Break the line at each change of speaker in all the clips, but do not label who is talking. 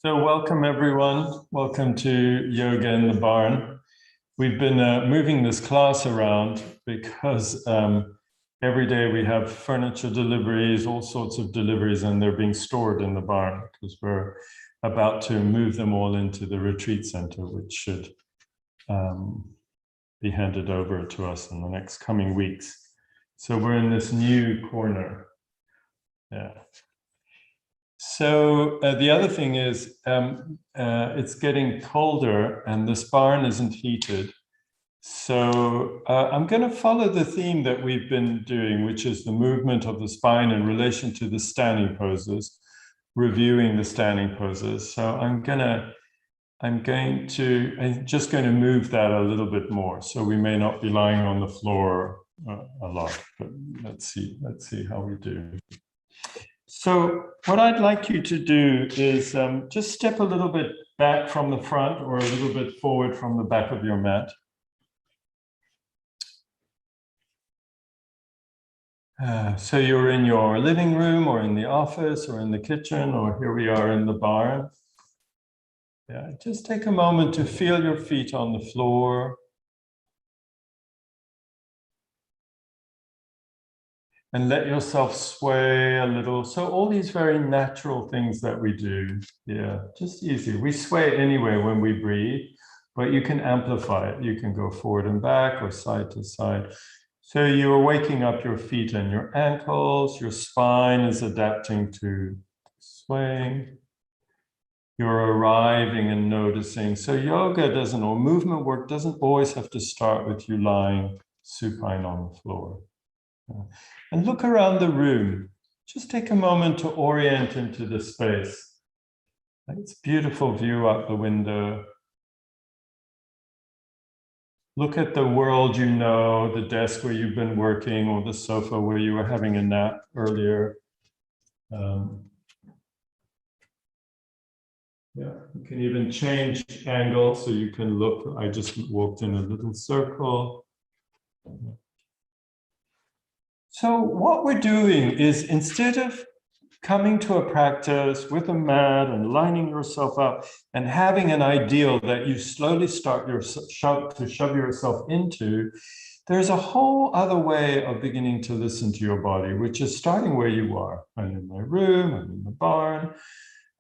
So welcome everyone. Welcome to Yoga in the Barn. We've been moving this class around because every day we have furniture deliveries, all sorts of deliveries, and they're being stored in the barn because we're about to move them all into the retreat center, which should be handed over to us in the next coming weeks. So we're in this new corner. Yeah. So the other thing is it's getting colder and this barn isn't heated. So I'm going to follow the theme that we've been doing, which is the movement of the spine in relation to the standing poses, reviewing the standing poses. So I'm just going to move that a little bit more. So we may not be lying on the floor a lot, but let's see how we do. So what I'd like you to do is just step a little bit back from the front or a little bit forward from the back of your mat. So you're in your living room or in the office or in the kitchen, or here we are in the barn. Yeah, just take a moment to feel your feet on the floor. And let yourself sway a little. So all these very natural things that we do, yeah, just easy. We sway anyway when we breathe, but you can amplify it. You can go forward and back or side to side. So you're waking up your feet and your ankles. Your spine is adapting to swaying. You're arriving and noticing. So yoga doesn't, or movement work doesn't always have to start with you lying supine on the floor. And look around the room. Just take a moment to orient into the space. It's a beautiful view out the window. Look at the world you know, the desk where you've been working, or the sofa where you were having a nap earlier. Yeah, you can even change angle so you can look. I just walked in a little circle. So what we're doing is, instead of coming to a practice with a mat and lining yourself up and having an ideal that you slowly start to shove yourself into, there's a whole other way of beginning to listen to your body, which is starting where you are. I'm in my room, I'm in the barn,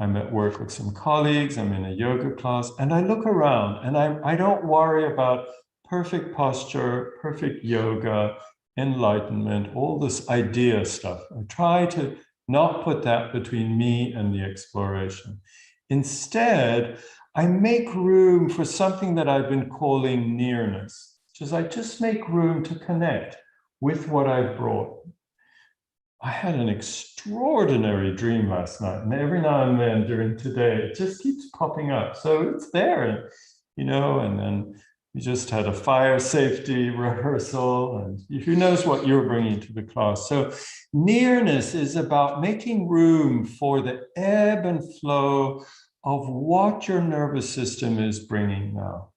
I'm at work with some colleagues, I'm in a yoga class, and I look around and I don't worry about perfect posture, perfect yoga, enlightenment, all this idea stuff. I try to not put that between me and the exploration. Instead, I make room for something that I've been calling nearness, which is I just make room to connect with what I've brought. I had an extraordinary dream last night, and every now and then during today, it just keeps popping up. So it's there, you know, and then we just had a fire safety rehearsal, and who knows what you're bringing to the class. So nearness is about making room for the ebb and flow of what your nervous system is bringing now.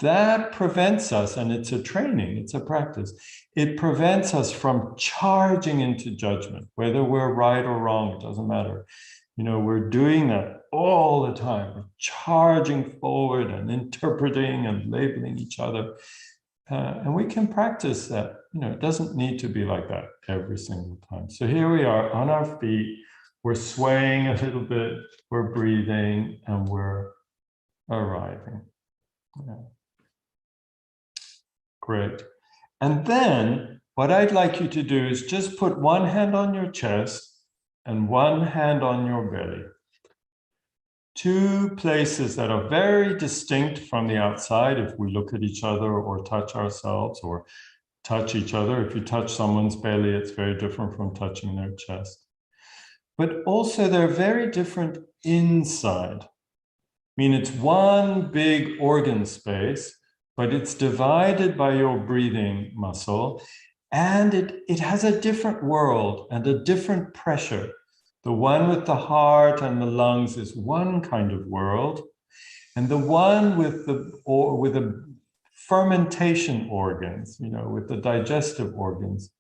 That prevents us, and it's a training, it's a practice. It prevents us from charging into judgment, whether we're right or wrong, it doesn't matter. You know, we're doing that all the time. We're charging forward and interpreting and labeling each other. And we can practice that. You know, it doesn't need to be like that every single time. So here we are on our feet. We're swaying a little bit. We're breathing and we're arriving. Yeah. Great. And then what I'd like you to do is just put one hand on your chest and one hand on your belly. Two places that are very distinct from the outside if we look at each other or touch ourselves or touch each other. If you touch someone's belly, it's very different from touching their chest. But also they're very different inside. I mean, it's one big organ space, but it's divided by your breathing muscle, and it has a different world and a different pressure. The one with the heart and the lungs is one kind of world, and the one with the fermentation organs, you know, with the digestive organs,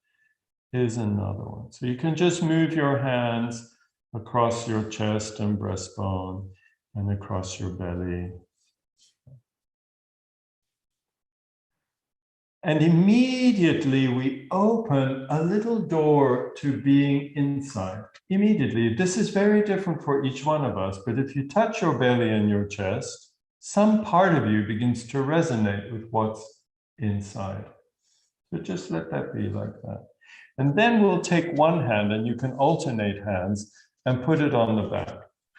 is another one. So you can just move your hands across your chest and breastbone, and across your belly. And immediately we open a little door to being inside. Immediately. This is very different for each one of us, but if you touch your belly and your chest, some part of you begins to resonate with what's inside. So just let that be like that. And then we'll take one hand, and you can alternate hands and put it on the back.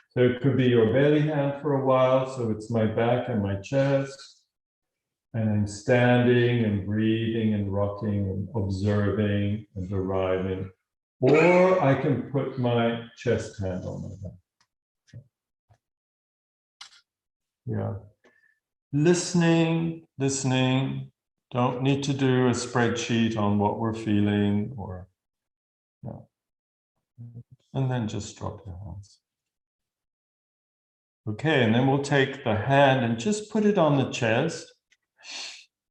So it could be your belly hand for a while, so it's my back and my chest. And I'm standing and breathing and rocking and observing and arriving. Or I can put my chest hand on my back. Yeah. Listening. Don't need to do a spreadsheet on what we're feeling or, no. And then just drop your hands. Okay, and then we'll take the hand and just put it on the chest.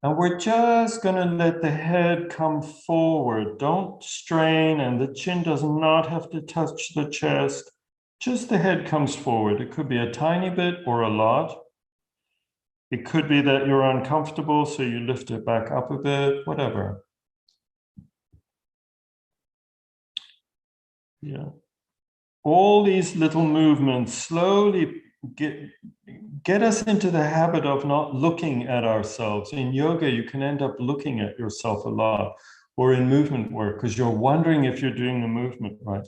And we're just going to let the head come forward. Don't strain, and the chin does not have to touch the chest. Just the head comes forward. It could be a tiny bit or a lot. It could be that you're uncomfortable, so you lift it back up a bit, whatever. Yeah. All these little movements slowly get us into the habit of not looking at ourselves. In yoga, you can end up looking at yourself a lot, or in movement work, because you're wondering if you're doing the movement right.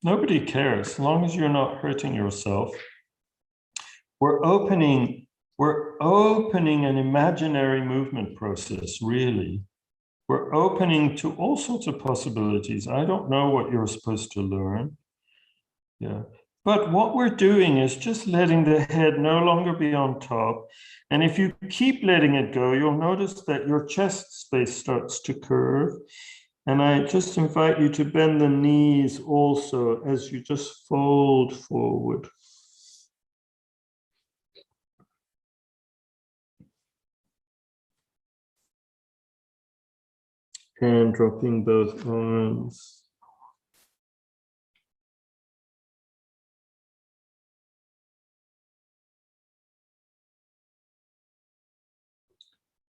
Nobody cares, as long as you're not hurting yourself. We're opening an imaginary movement process, really. We're opening to all sorts of possibilities. I don't know what you're supposed to learn. Yeah. But what we're doing is just letting the head no longer be on top. And if you keep letting it go, you'll notice that your chest space starts to curve. And I just invite you to bend the knees also as you just fold forward. And dropping both arms.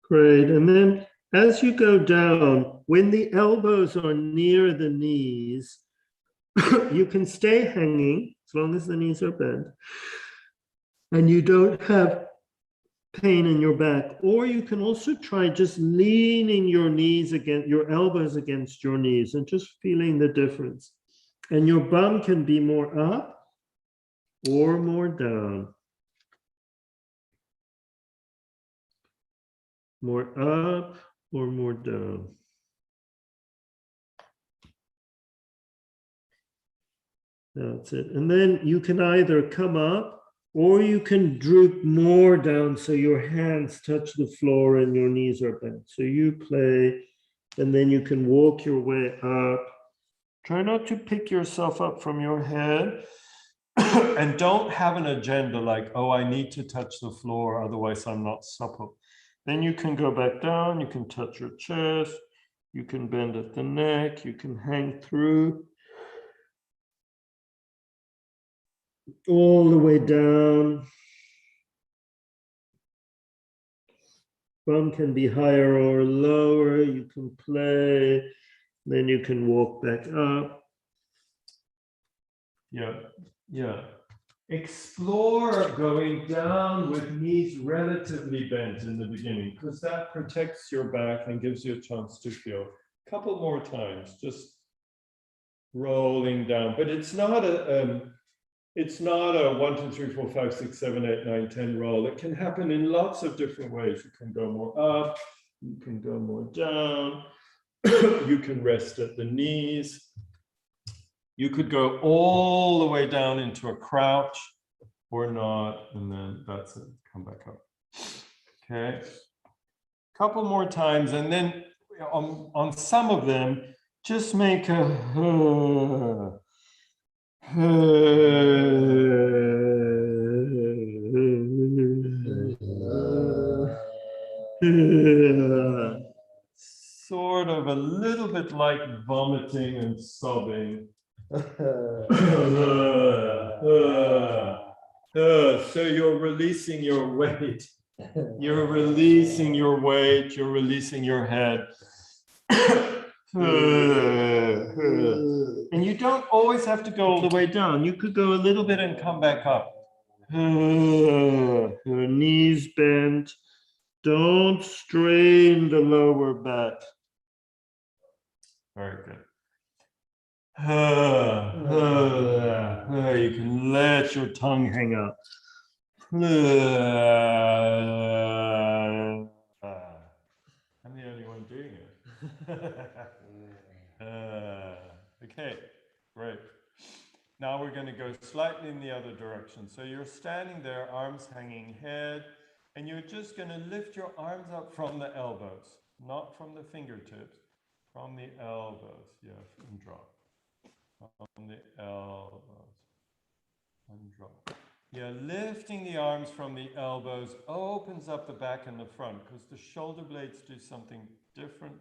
Great. And then as you go down, when the elbows are near the knees, you can stay hanging as long as the knees are bent. And you don't have pain in your back. Or you can also try just leaning your knees against your elbows against your knees and just feeling the difference. And your bum can be more up or more down. More up or more down. That's it. And then you can either come up or you can droop more down so your hands touch the floor and your knees are bent. So you play, and then you can walk your way up. Try not to pick yourself up from your head. And don't have an agenda like, oh, I need to touch the floor, otherwise I'm not supple. Then you can go back down, you can touch your chest, you can bend at the neck, you can hang through. All the way down. Bum can be higher or lower, you can play, then you can walk back up. Yeah. Explore going down with knees relatively bent in the beginning, because that protects your back and gives you a chance to feel. A couple more times, just rolling down. But it's not a 1, 2, 3, 4, 5, 6, 7, 8, 9, 10 roll. It can happen in lots of different ways. You can go more up, you can go more down, you can rest at the knees. You could go all the way down into a crouch or not, and then that's it, come back up. Okay, couple more times, and then on some of them, just make a sort of a little bit like vomiting and sobbing. So you're releasing your weight. You're releasing your weight. You're releasing your head. And you don't always have to go all the way down. You could go a little bit and come back up. Your knees bent. Don't strain the lower back. Very good. You can let your tongue hang out. I'm the only one doing it. Okay, great. Now we're going to go slightly in the other direction. So you're standing there, arms hanging, head, and you're just going to lift your arms up from the elbows, not from the fingertips, from the elbows. Yes, and drop. From the elbows and drop. Yeah, lifting the arms from the elbows opens up the back and the front because the shoulder blades do something different.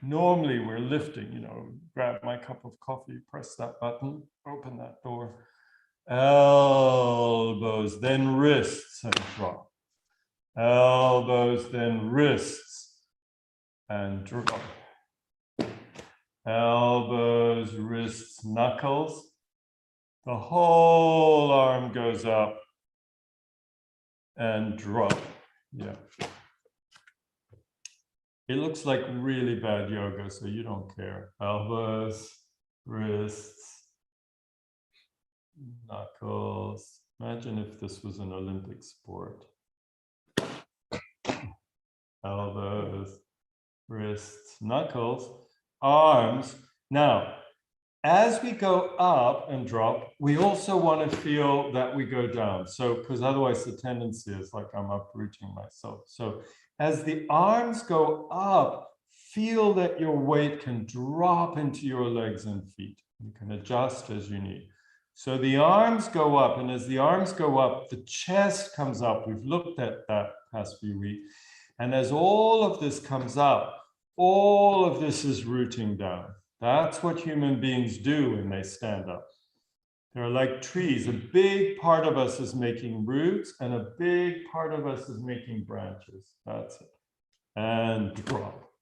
Normally we're lifting, you know, grab my cup of coffee, press that button, open that door. Elbows, then wrists and drop. Elbows, then wrists and drop. Elbows, wrists, knuckles. The whole arm goes up and drop. Yeah. It looks like really bad yoga, so you don't care. Elbows, wrists, knuckles. Imagine if this was an Olympic sport. Elbows, wrists, knuckles, arms. Now, as we go up and drop, we also want to feel that we go down. So, because otherwise the tendency is like I'm uprooting myself. So as the arms go up, feel that your weight can drop into your legs and feet. You can adjust as you need. So the arms go up, and as the arms go up, the chest comes up. We've looked at that past few weeks. And as all of this comes up, all of this is rooting down. That's what human beings do when they stand up. They're like trees. A big part of us is making roots, and a big part of us is making branches. That's it. And drop.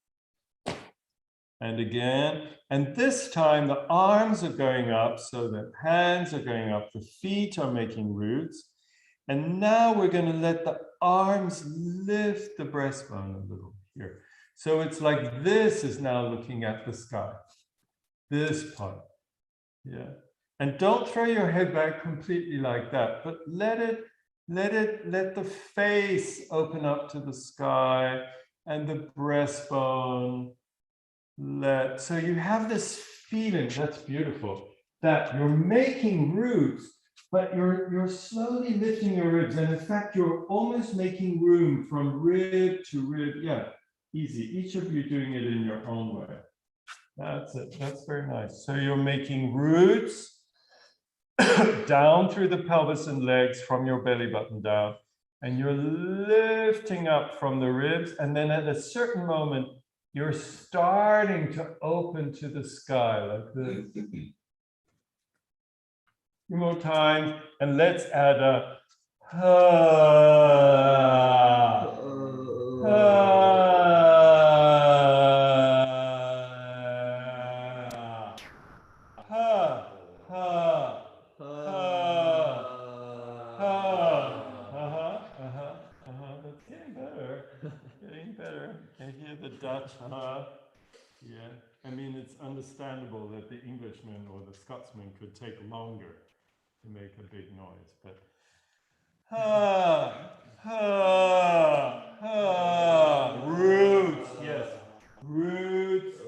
And again. And this time the arms are going up, so the hands are going up. The feet are making roots. And now we're going to let the arms lift the breastbone a little here. So it's like this is now looking at the sky. This part, yeah. And don't throw your head back completely like that, but let the face open up to the sky and the breastbone. So you have this feeling, that's beautiful, that you're making roots, but you're slowly lifting your ribs. And in fact, you're almost making room from rib to rib. Yeah, easy. Each of you doing it in your own way. That's it. That's very nice. So you're making roots down through the pelvis and legs from your belly button down. And you're lifting up from the ribs. And then at a certain moment, you're starting to open to the sky like this. Few more times. And let's add a That's getting better. Getting better. I hear the Dutch, Yeah. I mean, it's understandable that the Englishman or the Scotsman could take longer to make a big noise, but roots, yes. Roots,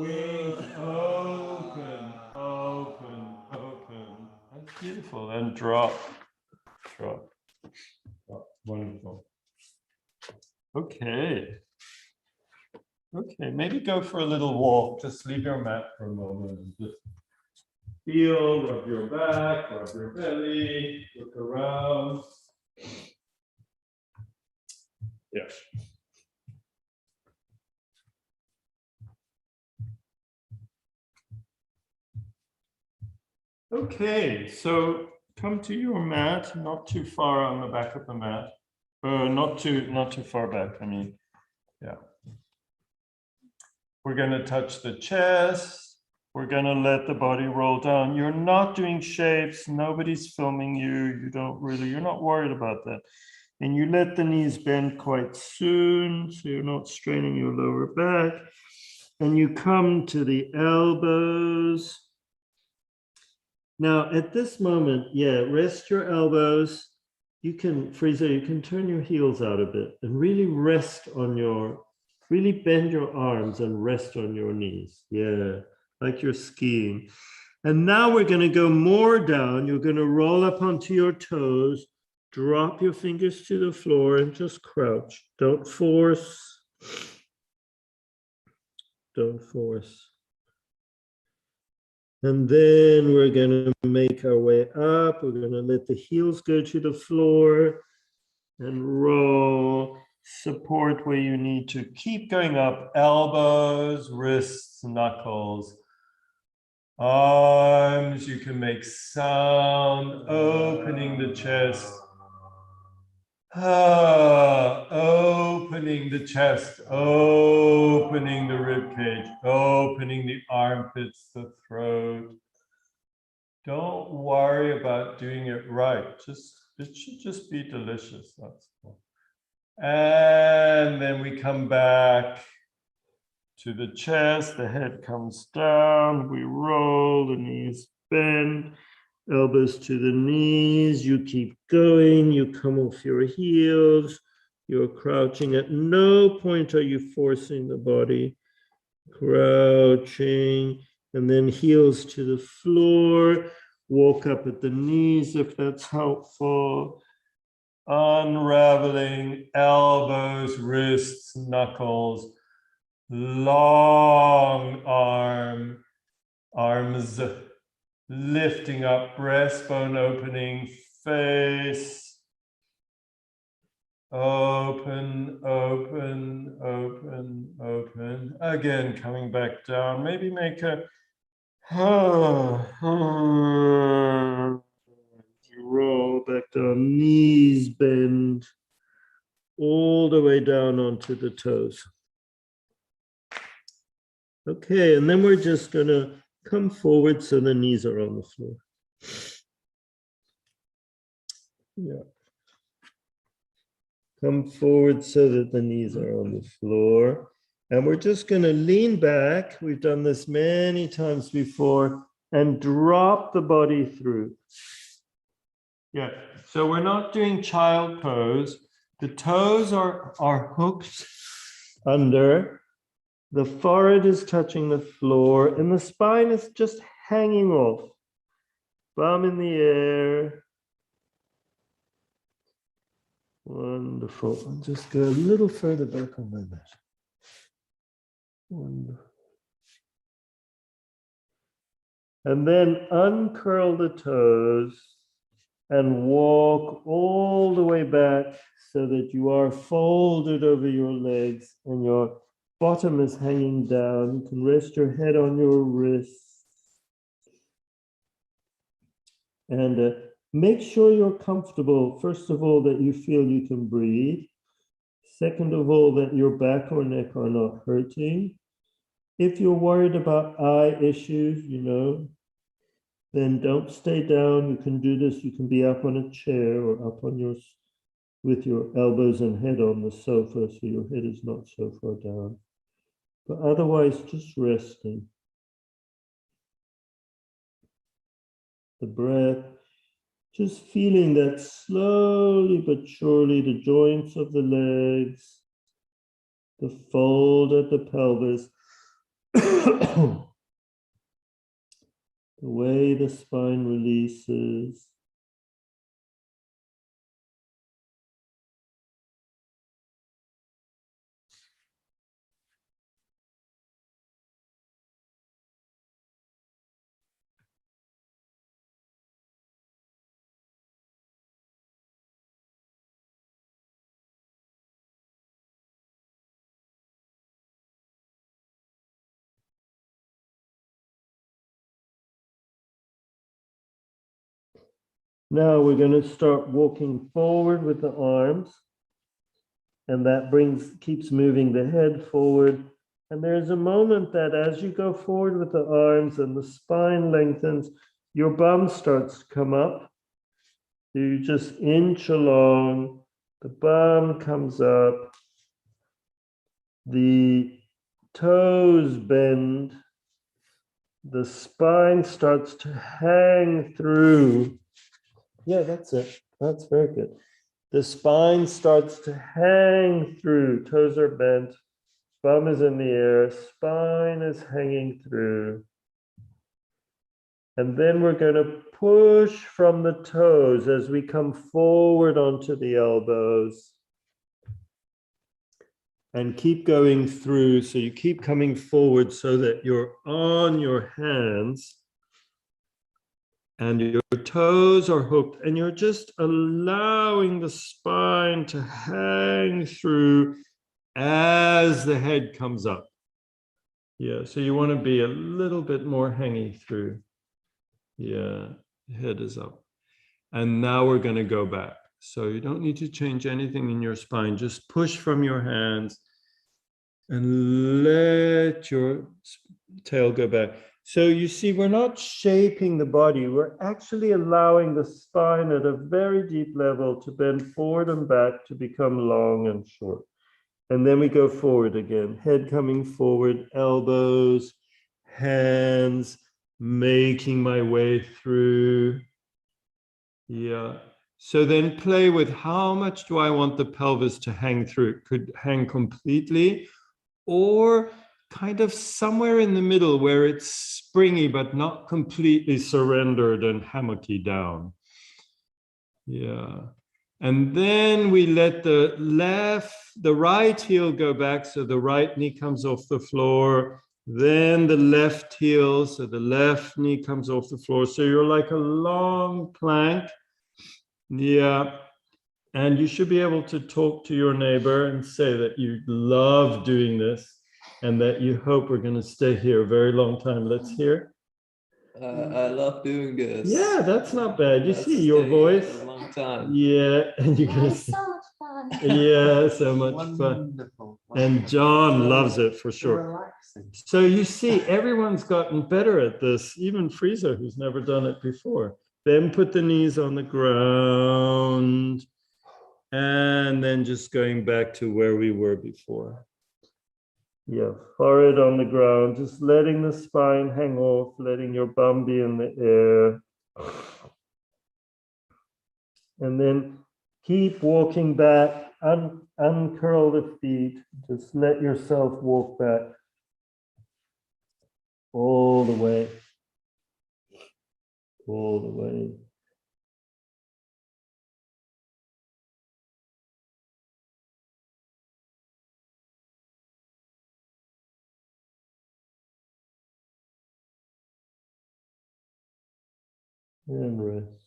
wings, open, open, open. That's beautiful. And drop, drop, drop. Wonderful. Okay. Okay, maybe go for a little walk. Just leave your mat for a moment and just feel, rub your back, rub your belly, look around. Yes. Okay, so come to your mat, not too far on the back of the mat. Not too far back, I mean, yeah. We're going to touch the chest. We're going to let the body roll down. You're not doing shapes. Nobody's filming you. You're not worried about that. And you let the knees bend quite soon, so you're not straining your lower back. And you come to the elbows. Now, at this moment, yeah, rest your elbows. You can, Frieza, you can turn your heels out a bit and really rest on your, really bend your arms and rest on your knees. Yeah, like you're skiing. And now we're going to go more down. You're going to roll up onto your toes, drop your fingers to the floor and just crouch. Don't force. Don't force. And then we're going to make our way up. We're going to let the heels go to the floor and roll. Support where you need to. Keep going up. Elbows, wrists, knuckles, arms. You can make sound, opening the chest. Opening the chest, opening the rib cage, opening the armpits, the throat. Don't worry about doing it right. It should just be delicious. That's all. And then we come back to the chest. The head comes down. We roll, the knees bend. Elbows to the knees, you keep going, you come off your heels, you're crouching. At no point are you forcing the body. Crouching, and then heels to the floor, walk up at the knees if that's helpful. Unraveling elbows, wrists, knuckles, long arms, lifting up, breastbone opening, face, open, open, open, open. Again, coming back down, maybe make a roll back down, knees bend, all the way down onto the toes. Okay, and then we're just gonna come forward so the knees are on the floor. Yeah. Come forward so that the knees are on the floor. And we're just going to lean back. We've done this many times before and drop the body through. Yeah, so we're not doing child pose. The toes are hooked under. The forehead is touching the floor and the spine is just hanging off. Bum in the air. Wonderful. I'll just go a little further back on my mat. Wonderful. And then uncurl the toes and walk all the way back so that you are folded over your legs and your bottom is hanging down. You can rest your head on your wrists. And make sure you're comfortable. First of all, that you feel you can breathe. Second of all, that your back or neck are not hurting. If you're worried about eye issues, then don't stay down. You can do this. You can be up on a chair or up on with your elbows and head on the sofa so your head is not so far down. But otherwise, just resting. The breath, just feeling that slowly but surely the joints of the legs, the fold at the pelvis, the way the spine releases.
Now we're going to start walking forward with the arms. And that keeps moving the head forward. And there's a moment that as you go forward with the arms and the spine lengthens, your bum starts to come up. You just inch along, the bum comes up, the toes bend, the spine starts to hang through. Yeah, that's it. That's very good. The spine starts to hang through, toes are bent, bum is in the air, spine is hanging through. And then we're going to push from the toes as we come forward onto the elbows. And keep going through, so you keep coming forward so that you're on your hands. And your toes are hooked, and you're just allowing the spine to hang through as the head comes up. Yeah, so you want to be a little bit more hanging through. Yeah, head is up. And now we're going to go back. So you don't need to change anything in your spine. Just push from your hands and let your tail go back. So you see, we're not shaping the body. We're actually allowing the spine at a very deep level to bend forward and back to become long and short. And then we go forward again, head coming forward, elbows, hands, making my way through. Yeah. So then play with how much do I want the pelvis to hang through? It could hang completely or kind of somewhere in the middle where it's springy, but not completely surrendered and hammocky down. Yeah. And then we let the right heel go back. So the right knee comes off the floor. Then the left heel, so the left knee comes off the floor. So you're like a long plank. Yeah. And you should be able to talk to your neighbor and say that you love doing this and that you hope we're going to stay here a very long time. Let's hear.
I love doing this.
Yeah, that's not bad. You see your voice.
A long time.
Yeah, and you can.
So much fun.
Yeah, so much
Wonderful.
fun. And John loves it for sure.
Relaxing.
So you see, everyone's gotten better at this. Even Frieza, who's never done it before. Then put the knees on the ground. And then just going back to where we were before. Yeah, forehead on the ground, just letting the spine hang off, letting your bum be in the air. And then keep walking back, uncurl the feet, just let yourself walk back all the way, all the way. And rest.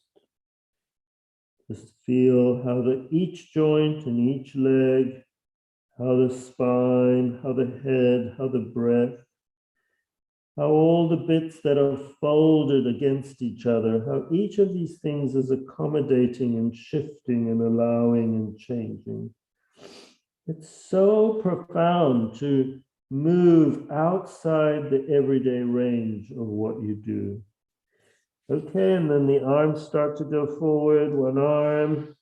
Just feel how each joint and each leg, how the spine, how the head, how the breath, how all the bits that are folded against each other, how each of these things is accommodating and shifting and allowing and changing. It's so profound to move outside the everyday range of what you do. Okay, and then the arms start to go forward, one arm,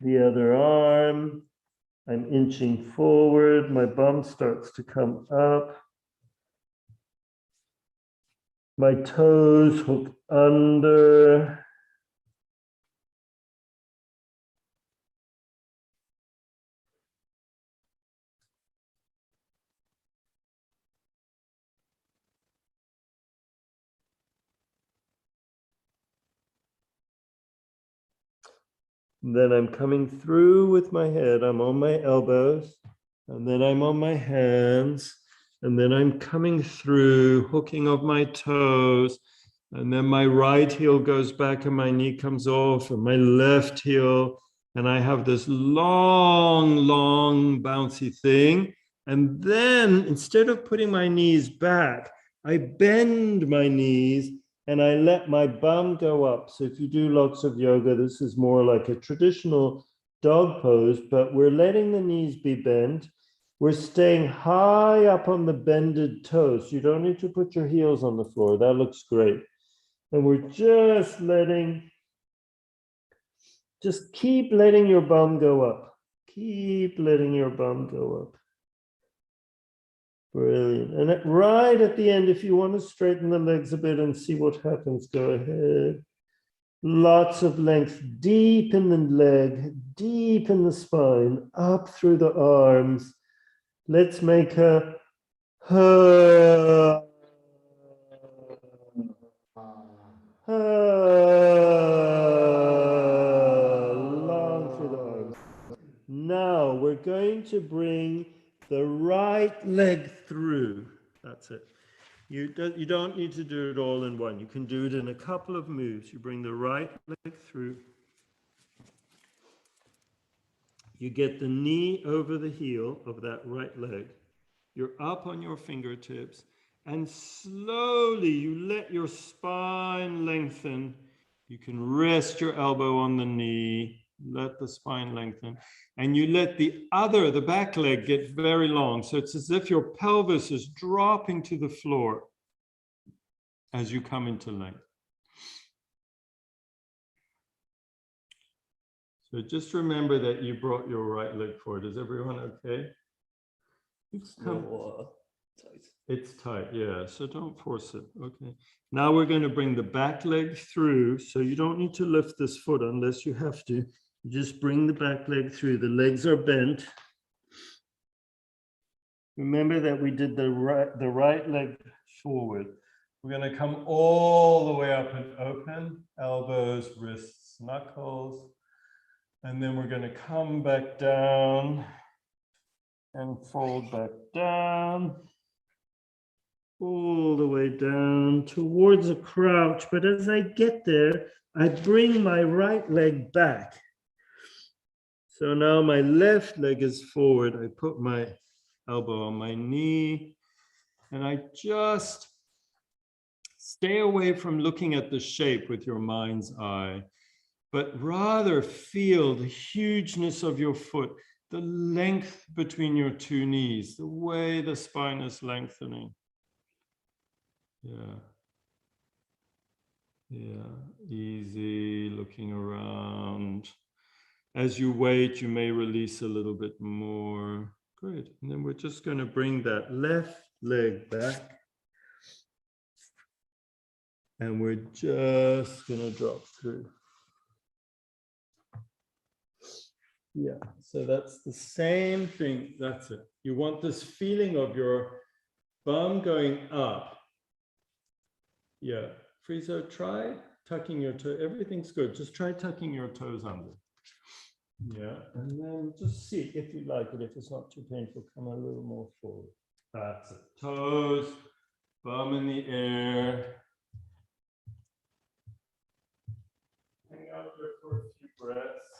the other arm. I'm inching forward, my bum starts to come up. My toes hook under. Then I'm coming through with my head. I'm on my elbows, and then I'm on my hands, and then I'm coming through, hooking of my toes, and then my right heel goes back and my knee comes off, and my left heel, and I have this long, long bouncy thing. And then instead of putting my knees back, I bend my knees and I let my bum go up. So if you do lots of yoga, this is more like a traditional dog pose, but we're letting the knees be bent. We're staying high up on the bended toes. You don't need to put your heels on the floor. That looks great. And we're just keep letting your bum go up. Keep letting your bum go up. Brilliant. And right at the end, if you want to straighten the legs a bit and see what happens, go ahead. Lots of length, deep in the leg, deep in the spine, up through the arms. Let's make a long through the arms. Now we're going to bring the right leg through. That's it. You don't need to do it all in one. You can do it in a couple of moves. You bring the right leg through. You get the knee over the heel of that right leg. You're up on your fingertips. And slowly you let your spine lengthen. You can rest your elbow on the knee. Let the spine lengthen. And you let the back leg get very long. So it's as if your pelvis is dropping to the floor as you come into length. So just remember that you brought your right leg forward. Is everyone okay? It's
Tight.
It's tight, yeah. So don't force it. Okay. Now we're going to bring the back leg through. So you don't need to lift this foot unless you have to. You just bring the back leg through. The legs are bent. Remember that we did the right leg forward. We're going to come all the way up and open, elbows, wrists, knuckles. And then we're going to come back down and fold back down, all the way down towards a crouch. But as I get there, I bring my right leg back. So now my left leg is forward. I put my elbow on my knee, and I just stay away from looking at the shape with your mind's eye, but rather feel the hugeness of your foot, the length between your two knees, the way the spine is lengthening. Yeah. Yeah, easy, looking around. As you wait, you may release a little bit more. Great. And then we're just going to bring that left leg back. And we're just going to drop through. Yeah, so that's the same thing. That's it. You want this feeling of your bum going up. Yeah. Friso, try tucking your toe. Everything's good. Just try tucking your toes under. Yeah, and then just see if you like it. If it's not too painful, come a little more forward. That's it. Toes, bum in the air. Hang out there for a few breaths.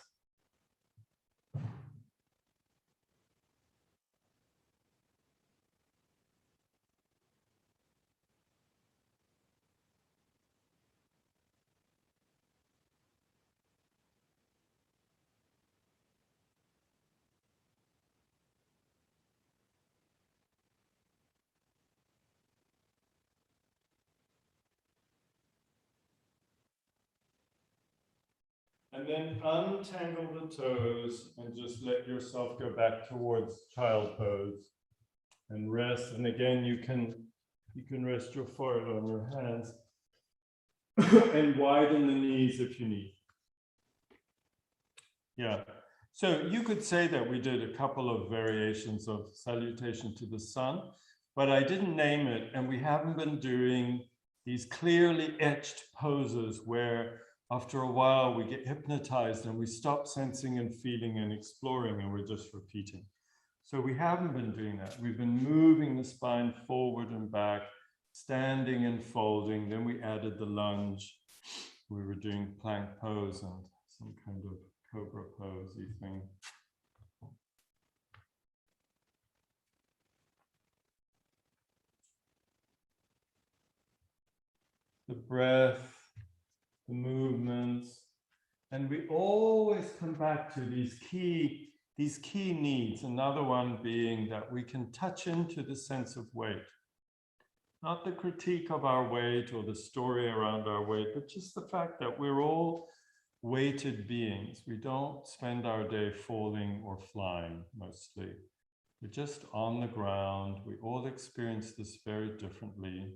And then untangle the toes and just let yourself go back towards child pose and rest. And again, you can rest your forehead on your hands and widen the knees if you need. Yeah. So you could say that we did a couple of variations of salutation to the sun, but I didn't name it, and we haven't been doing these clearly etched poses where after a while we get hypnotized and we stop sensing and feeling and exploring and we're just repeating. So we haven't been doing that. We've been moving the spine forward and back, standing and folding. Then we added the lunge. We were doing plank pose and some kind of cobra pose-y thing.
the breath, the movements. And we always come back to these key needs. Another one being that we can touch into the sense of weight. Not the critique of our weight or the story around our weight, but just the fact that we're all weighted beings. We don't spend our day falling or flying mostly. We're just on the ground. We all experience this very differently.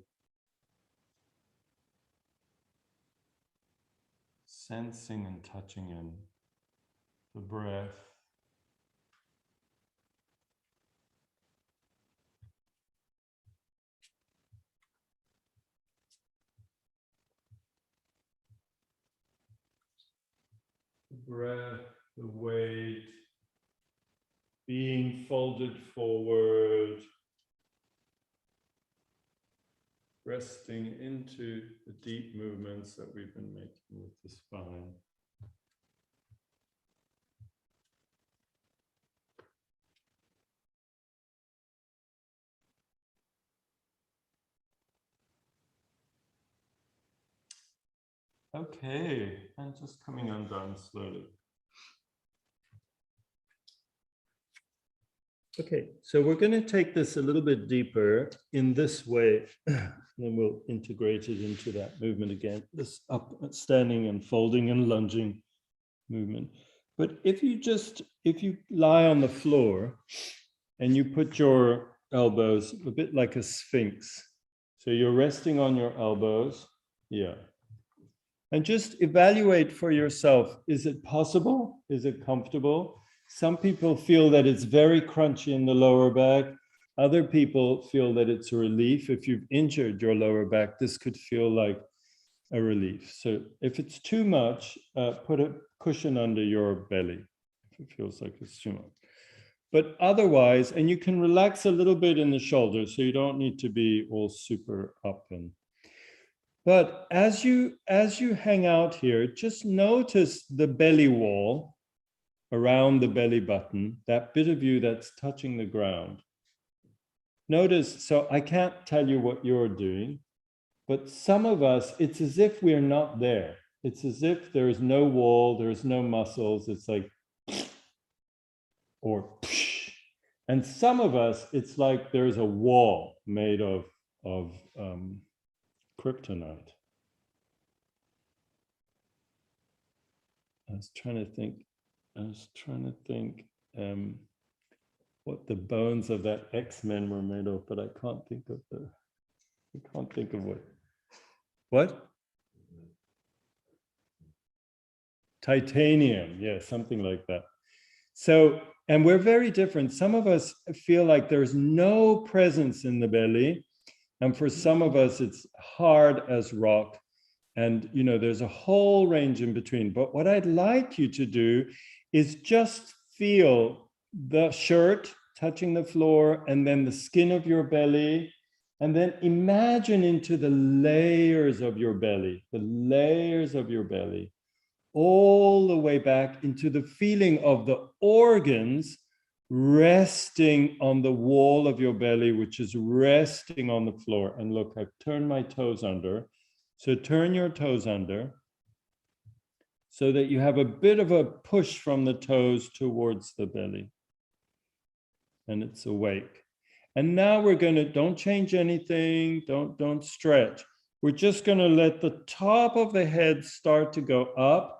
Sensing and touching in the breath. The breath, the weight, being folded forward, resting into the deep movements that we've been making with the spine. Okay, and just coming undone slowly. Okay, so we're going to take this a little bit deeper in this way, and then we'll integrate it into that movement again, this up, standing and folding and lunging movement. But if you lie on the floor and you put your elbows a bit like a sphinx, so you're resting on your elbows, yeah. And just evaluate for yourself, is it possible? Is it comfortable? Some people feel that it's very crunchy in the lower back. Other people feel that it's a relief. If you've injured your lower back, this could feel like a relief. So if it's too much, put a cushion under your belly, if it feels like it's too much. But otherwise, and you can relax a little bit in the shoulders, so you don't need to be all super up and. But as you hang out here, just notice the belly wall around the belly button, that bit of you that's touching the ground. Notice, so I can't tell you what you're doing, but some of us, it's as if we're not there. It's as if there is no wall, there's no muscles. It's like, or, and some of us, it's like there's a wall made of kryptonite. I was trying to think what the bones of that X-Men were made of, but I can't think of what? Titanium, yeah, something like that. So, and we're very different. Some of us feel like there's no presence in the belly, and for some of us, it's hard as rock. And, you know, there's a whole range in between. But what I'd like you to do is just feel the shirt touching the floor and then the skin of your belly. And then imagine into the layers of your belly, all the way back into the feeling of the organs resting on the wall of your belly, which is resting on the floor. And look, I've turned my toes under. So turn your toes under so that you have a bit of a push from the toes towards the belly. And it's awake. And now we're going to, don't change anything, don't stretch. We're just going to let the top of the head start to go up,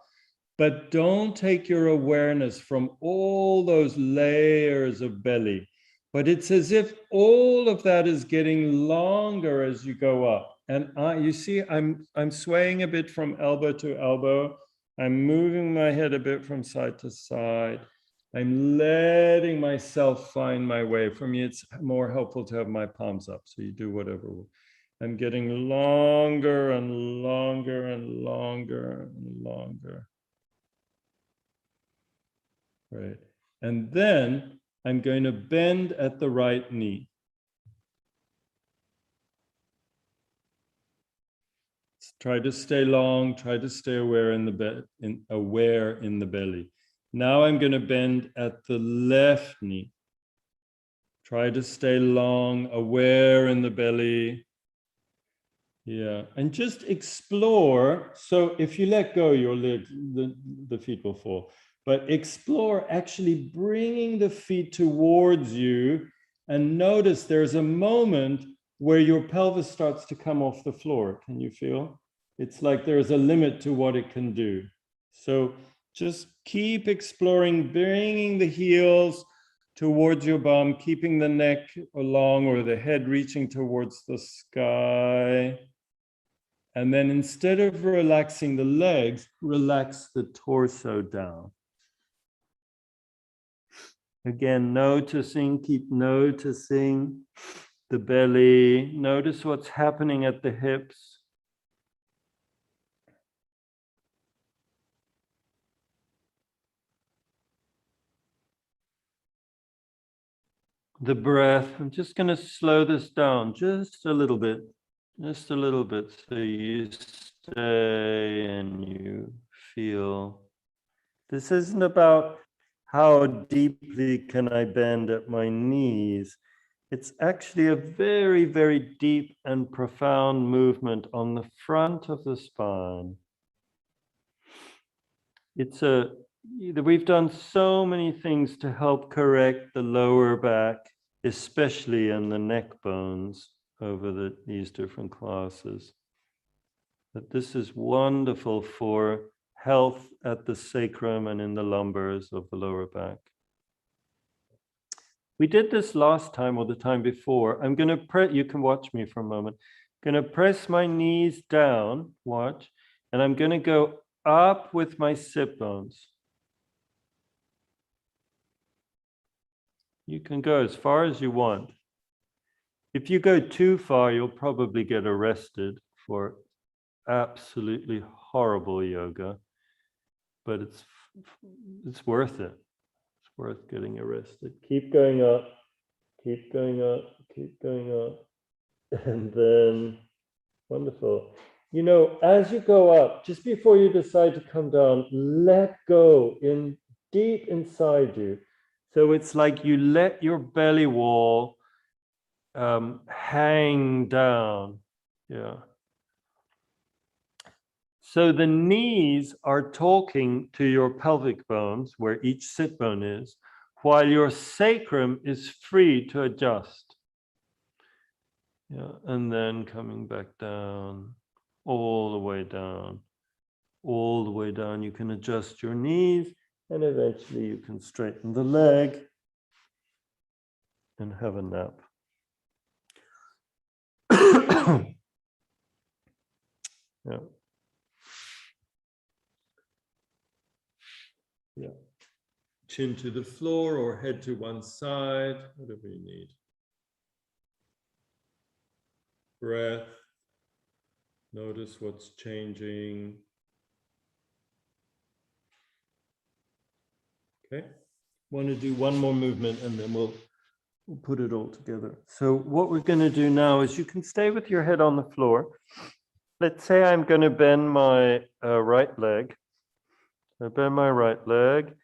but don't take your awareness from all those layers of belly. But it's as if all of that is getting longer as you go up. And you see, I'm swaying a bit from elbow to elbow. I'm moving my head a bit from side to side. I'm letting myself find my way. For me, it's more helpful to have my palms up. So you do whatever. I'm getting longer and longer and longer and longer. Right. And then I'm going to bend at the right knee. Try to stay long, try to stay aware in the belly. Now I'm going to bend at the left knee. Try to stay long, aware in the belly.
Yeah, and just explore. So if you let go, your leg, the feet will fall. But explore actually bringing the feet towards you, and notice there's a moment where your pelvis starts to come off the floor. Can you feel? It's like there's a limit to what it can do. So just keep exploring, bringing the heels towards your bum, keeping the neck along or the head reaching towards the sky. And then instead of relaxing the legs, relax the torso down. Again, noticing, keep noticing the belly. Notice what's happening at the hips. The breath. I'm just going to slow this down just a little bit. Just a little bit. So you stay and you feel. This isn't about how deeply can I bend at my knees. It's actually a very, very deep and profound movement on the front of the spine. We've done so many things to help correct the lower back, especially in the neck bones over these different classes. But this is wonderful for health at the sacrum and in the lumbars of the lower back. We did this last time or the time before. I'm going to you can watch me for a moment. I'm going to press my knees down, watch, and I'm going to go up with my sit bones. You can go as far as you want. If you go too far, you'll probably get arrested for absolutely horrible yoga, but it's worth it. It's worth getting arrested. Keep going up, keep going up, keep going up. And then, wonderful. You know, as you go up, just before you decide to come down, let go in deep inside you. So it's like you let your belly wall hang down. Yeah. So the knees are talking to your pelvic bones, where each sit bone is, while your sacrum is free to adjust. Yeah, and then coming back down, all the way down, all the way down. You can adjust your knees, and eventually you can straighten the leg and have a nap. Yeah. Yeah. Chin to the floor or head to one side, whatever you need. Breath. Notice what's changing. Okay. Want to do one more movement and then we'll put it all together. So what we're going to do now is you can stay with your head on the floor. Let's say I'm going to bend my right leg. I bend my right leg.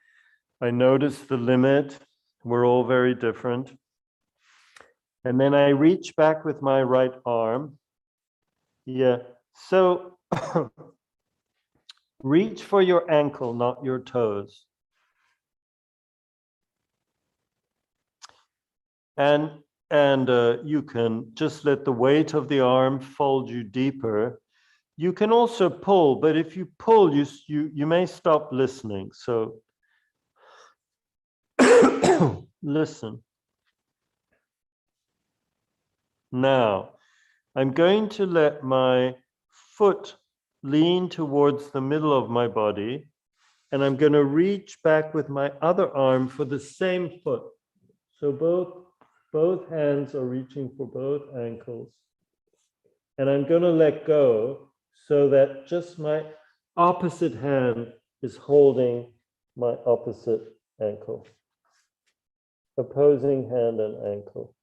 I notice the limit. We're all very different. And then I reach back with my right arm. Yeah. So reach for your ankle, not your toes. And you can just let the weight of the arm fold you deeper. You can also pull, but if you pull, you may stop listening. So listen. Now, I'm going to let my foot lean towards the middle of my body, and I'm going to reach back with my other arm for the same foot. So both hands are reaching for both ankles. And I'm going to let go so that just my opposite hand is holding my opposite ankle. Opposing hand and ankle.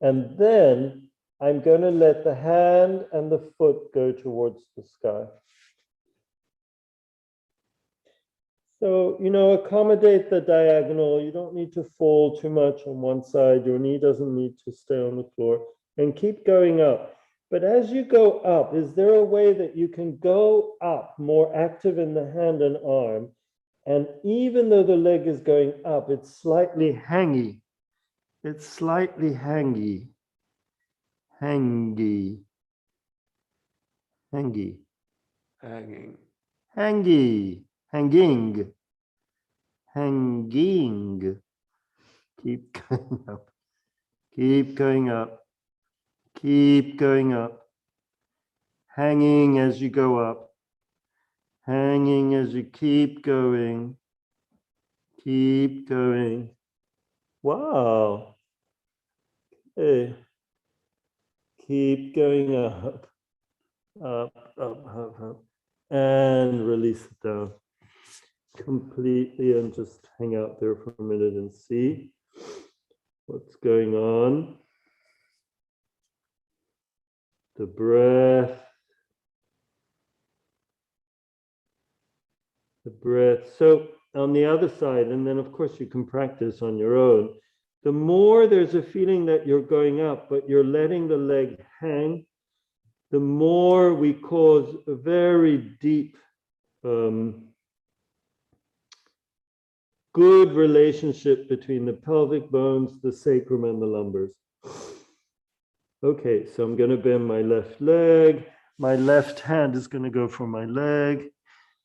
And then I'm going to let the hand and the foot go towards the sky. So, you know, accommodate the diagonal. You don't need to fall too much on one side. Your knee doesn't need to stay on the floor. and keep going up. But as you go up, is there a way that you can go up more active in the hand and arm? And even though the leg is going up, it's slightly hangy. It's slightly hangy. Hangy. Hangy.
Hanging.
Hangy. Hanging. Hanging. Keep going up. Keep going up. Keep going up. Hanging as you go up. Hanging as you keep going. Keep going. Wow. Hey. Keep going up. Up, up, up, up. And release it down completely, and just hang out there for a minute and see what's going on. The breath. The breath. So on the other side, and then of course you can practice on your own, the more there's a feeling that you're going up, but you're letting the leg hang, the more we cause a very deep, good relationship between the pelvic bones, the sacrum, and the lumbars. Okay, so I'm going to bend my left leg. My left hand is going to go for my leg,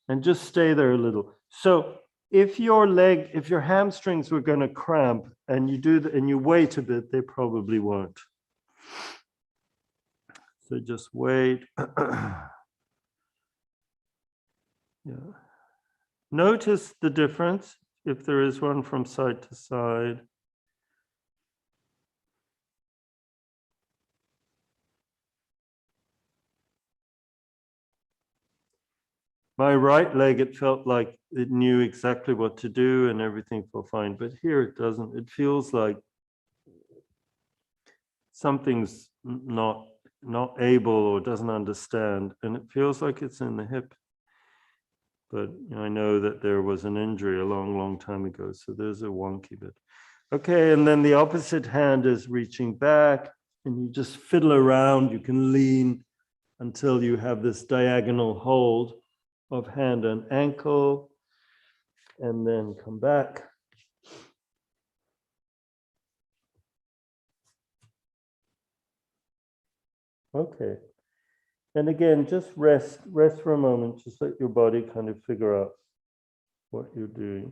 and just stay there a little. So if your hamstrings were going to cramp and you do and you wait a bit, they probably won't. So just wait. Yeah. Notice the difference, if there is one, from side to side. My right leg, it felt like it knew exactly what to do and everything felt fine, but here it doesn't. It feels like something's not able or doesn't understand, and it feels like it's in the hip. But I know that there was an injury a long time ago, so there's a wonky bit. Okay, and then the opposite hand is reaching back, and you just fiddle around. You can lean until you have this diagonal hold of hand and ankle, and then come back. Okay. And again, just rest for a moment. Just let your body kind of figure out what you're doing.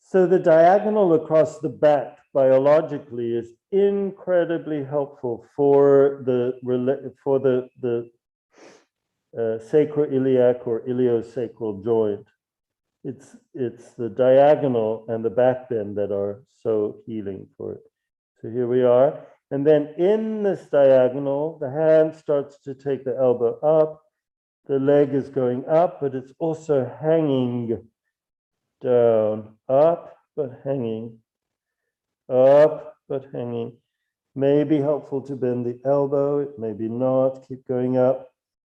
So the diagonal across the back biologically is incredibly helpful for the sacroiliac or iliosacral joint. It's the diagonal and the back bend that are so healing for it. So here we are. And then in this diagonal, the hand starts to take the elbow up. The leg is going up, but it's also hanging down, up, but hanging, up, but hanging. May be helpful to bend the elbow, it may be not. Keep going up.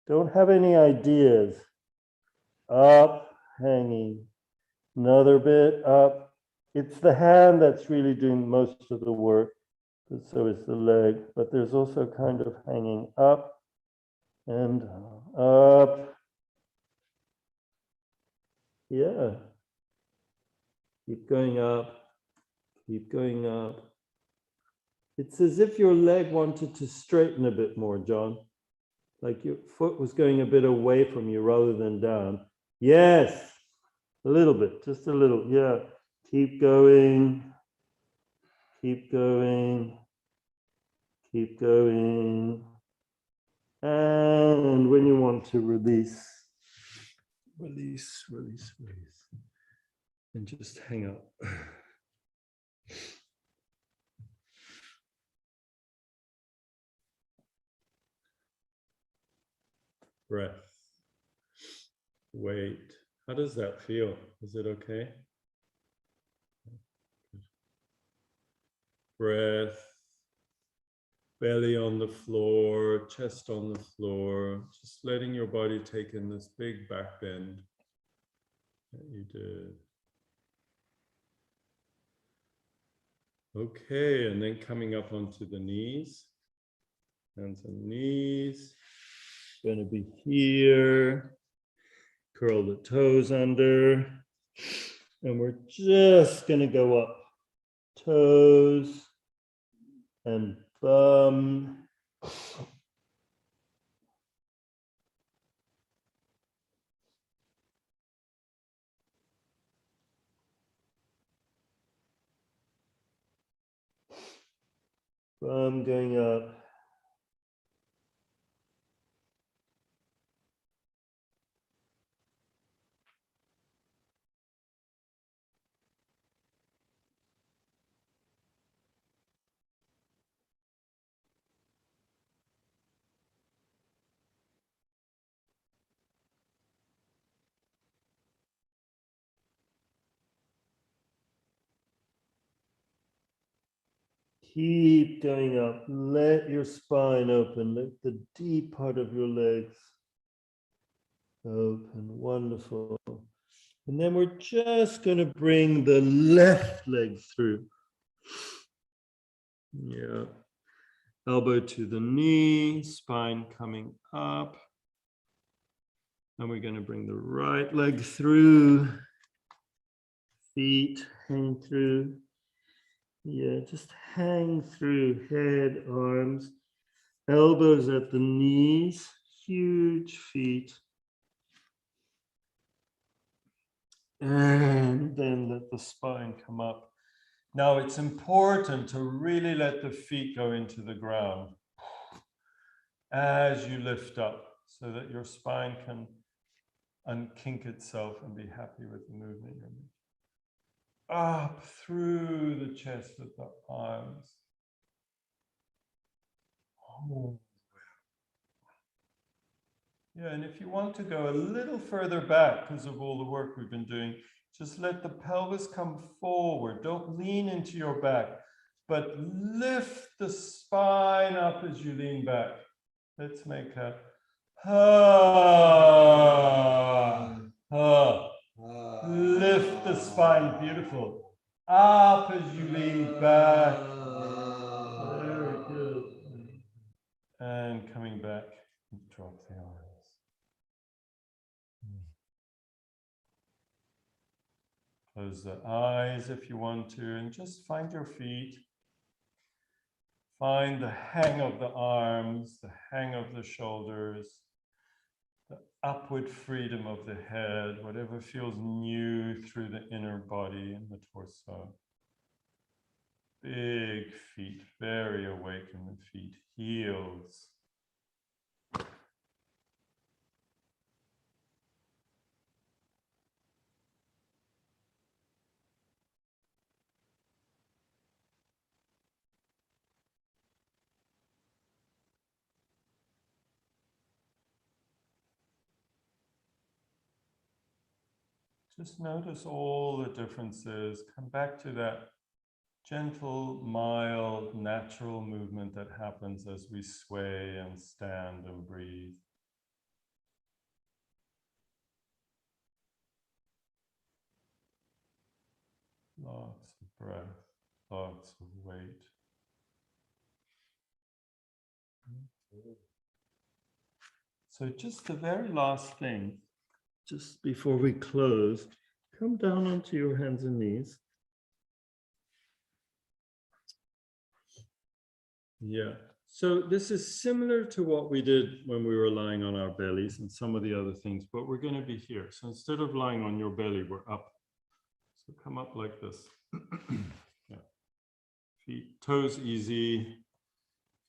Don't have any ideas. Up, hanging. Another bit up. It's the hand that's really doing most of the work, but so is the leg. But there's also kind of hanging up and up. Yeah. Keep going up. Keep going up. It's as if your leg wanted to straighten a bit more, John. Like your foot was going a bit away from you rather than down. Yes. A little bit, just a little. Yeah. Keep going. Keep going. Keep going. And when you want to release, release, release, release. And just hang up. Breath. Wait. How does that feel? Is it okay? Breath. Belly on the floor, chest on the floor, just letting your body take in this big back bend that you did. Okay, and then coming up onto the knees. Hands and knees. Going to be here. Curl the toes under. And we're just going to go up. Toes and bum. Bum going up. Keep going up. Let your spine open. Let the deep part of your legs open. Wonderful. And then we're just going to bring the left leg through. Yeah. Elbow to the knee, spine coming up. And we're going to bring the right leg through. Feet hang through. Yeah, just hang through, head, arms, elbows at the knees, huge feet. And then let the spine come up. Now it's important to really let the feet go into the ground as you lift up so that your spine can unkink itself and be happy with the movement you're making. Up through the chest with the arms. Oh. Yeah, and if you want to go a little further back because of all the work we've been doing, just let the pelvis come forward. Don't lean into your back, but lift the spine up as you lean back. Let's make a lift the spine, beautiful. Up as you lean back. Very good. And coming back, drop the arms. Close the eyes if you want to, and just find your feet. Find the hang of the arms, the hang of the shoulders, the upward freedom of the head, whatever feels new through the inner body and the torso. Big feet, very awake in the feet, heels. Just notice all the differences. Come back to that gentle, mild, natural movement that happens as we sway and stand and breathe. Lots of breath, lots of weight. So just the very last thing, just before we close, come down onto your hands and knees. Yeah, so this is similar to what we did when we were lying on our bellies and some of the other things, but we're going to be here. So instead of lying on your belly, we're up. So come up like this. Yeah. Feet, toes easy.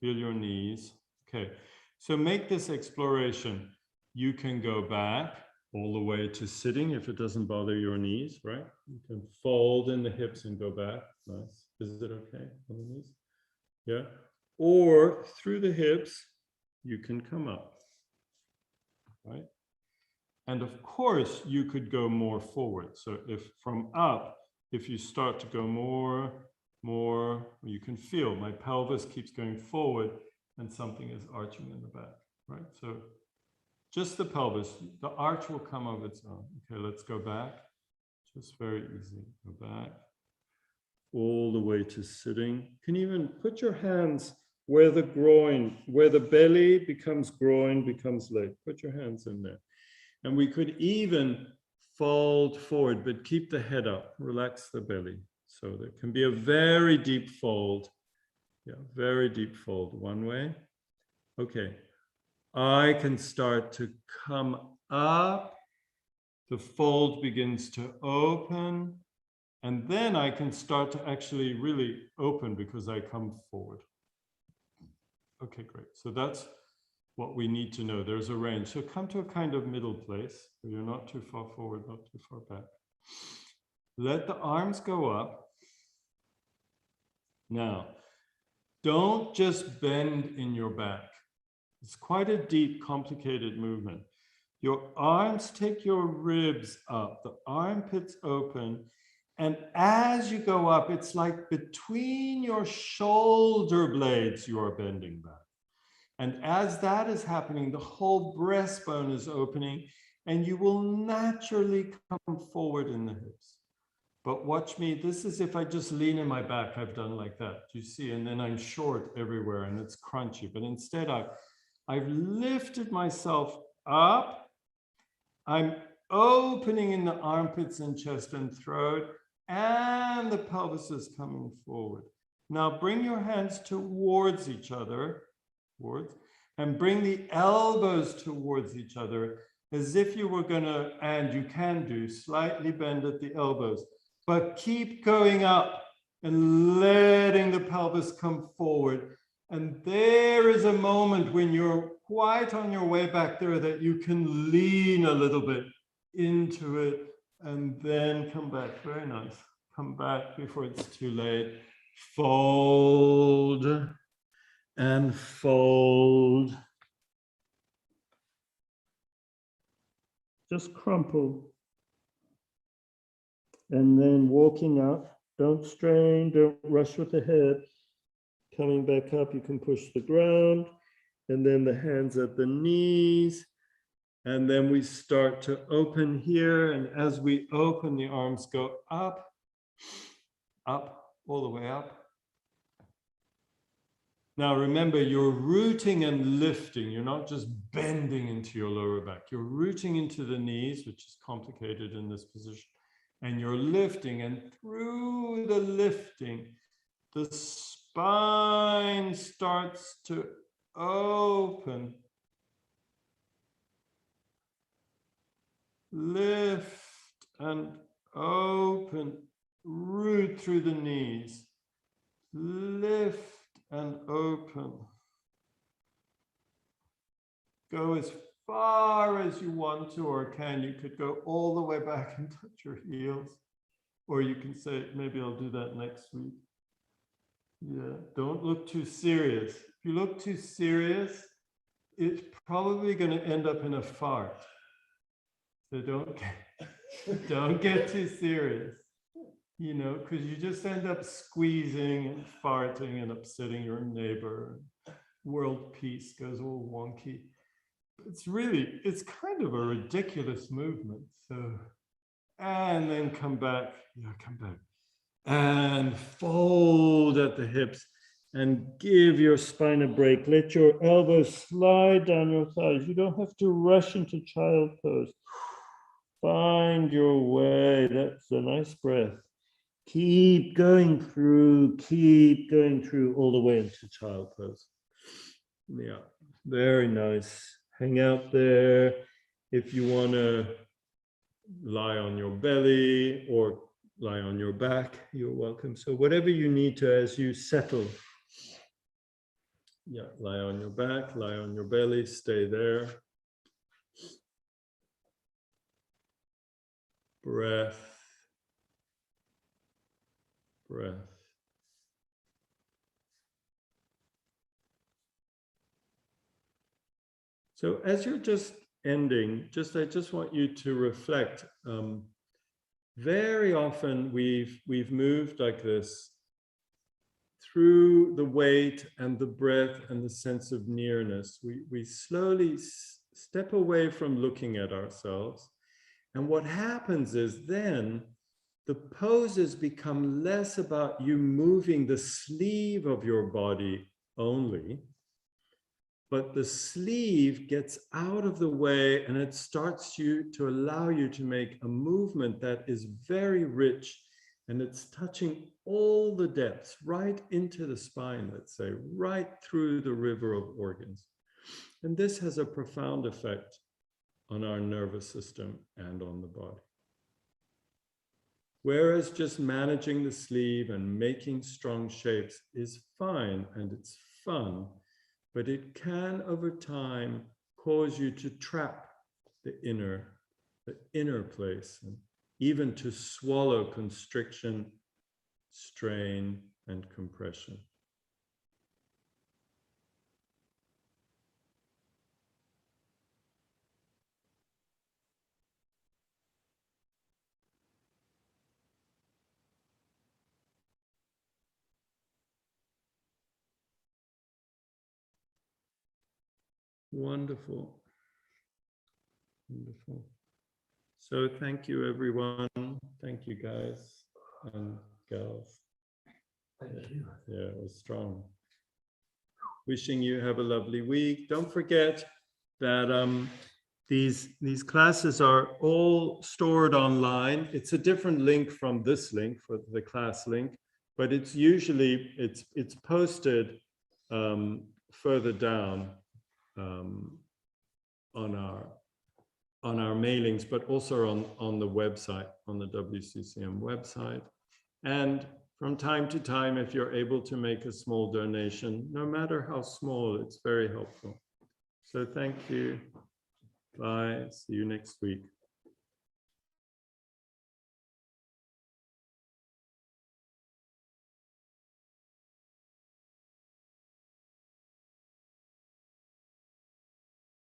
Feel your knees. Okay, so make this exploration. You can go back all the way to sitting if it doesn't bother your knees, right? You can fold in the hips and go back. Nice. Is it okay on the knees? Yeah. Or through the hips, you can come up, right? And of course, you could go more forward. So if from up, if you start to go more, you can feel my pelvis keeps going forward and something is arching in the back, right? So just the pelvis, the arch will come of its own. Okay, let's go back. Just very easy, go back. all the way to sitting. You can even put your hands where the groin, where the belly becomes groin, becomes leg. Put your hands in there. And we could even fold forward, but keep the head up, relax the belly. So there can be a very deep fold. Yeah, very deep fold one way. Okay, I can start to come up. The fold begins to open. And then I can start to actually really open because I come forward. Okay, great. So that's what we need to know. There's a range. So come to a kind of middle place where you're not too far forward, not too far back. Let the arms go up. Now, don't just bend in your back. It's quite a deep, complicated movement. Your arms take your ribs up, the armpits open. And as you go up, it's like between your shoulder blades, you are bending back. And as that is happening, the whole breastbone is opening and you will naturally come forward in the hips. But watch me, this is if I just lean in my back, I've done like that, you see, and then I'm short everywhere and it's crunchy. But instead I've lifted myself up. I'm opening in the armpits and chest and throat, and the pelvis is coming forward. Now bring your hands towards each other, and bring the elbows towards each other as if you were gonna, and you can do, slightly bend at the elbows, but keep going up and letting the pelvis come forward. And there is a moment when you're quite on your way back there that you can lean a little bit into it and then come back. Very nice. Come back before it's too late. Fold and fold. Just crumple. And then walking up. Don't strain, don't rush with the head. Coming back up, you can push the ground. And then the hands at the knees. And then we start to open here. And as we open, the arms go up, up, all the way up. Now remember, you're rooting and lifting. You're not just bending into your lower back. You're rooting into the knees, which is complicated in this position. And you're lifting, and through the lifting, the spine starts to open. Lift and open, root through the knees. Lift and open. Go as far as you want to or can. You could go all the way back and touch your heels. Or you can say, maybe I'll do that next week. Yeah, don't look too serious. If you look too serious, it's probably going to end up in a fart. So don't get too serious, you know, because you just end up squeezing and farting and upsetting your neighbor. World peace goes all wonky. It's kind of a ridiculous movement. So, and then come back, and fold at the hips and give your spine a break. Let your elbows slide down your thighs. You don't have to rush into child pose. Find your way. That's a nice breath. Keep going through all the way into child pose. Yeah, very nice. Hang out there. If you want to lie on your belly or lie on your back, you're welcome. So whatever you need to as you settle. Yeah, lie on your back, lie on your belly, stay there. Breath. Breath. So as you're just ending, I just want you to reflect. Very often we've moved like this through the weight and the breath and the sense of nearness. We slowly step away from looking at ourselves. And what happens is then the poses become less about you moving the sleeve of your body only, but the sleeve gets out of the way and it starts to allow you to make a movement that is very rich, and it's touching all the depths right into the spine, let's say, right through the river of organs. And this has a profound effect on our nervous system and on the body. Whereas just managing the sleeve and making strong shapes is fine and it's fun, but it can over time cause you to trap the inner place, and even to swallow constriction, strain, and compression. Wonderful. Wonderful. So thank you, everyone. Thank you, guys and gals.
Thank you.
Yeah, it was strong. Wishing you have a lovely week. Don't forget that these classes are all stored online. It's a different link from this link for the class link, but it's usually it's posted further down on our mailings, but also on the website, on the WCCM website. And from time to time, if you're able to make a small donation, no matter how small, it's very helpful. So thank you. Bye. See you next week.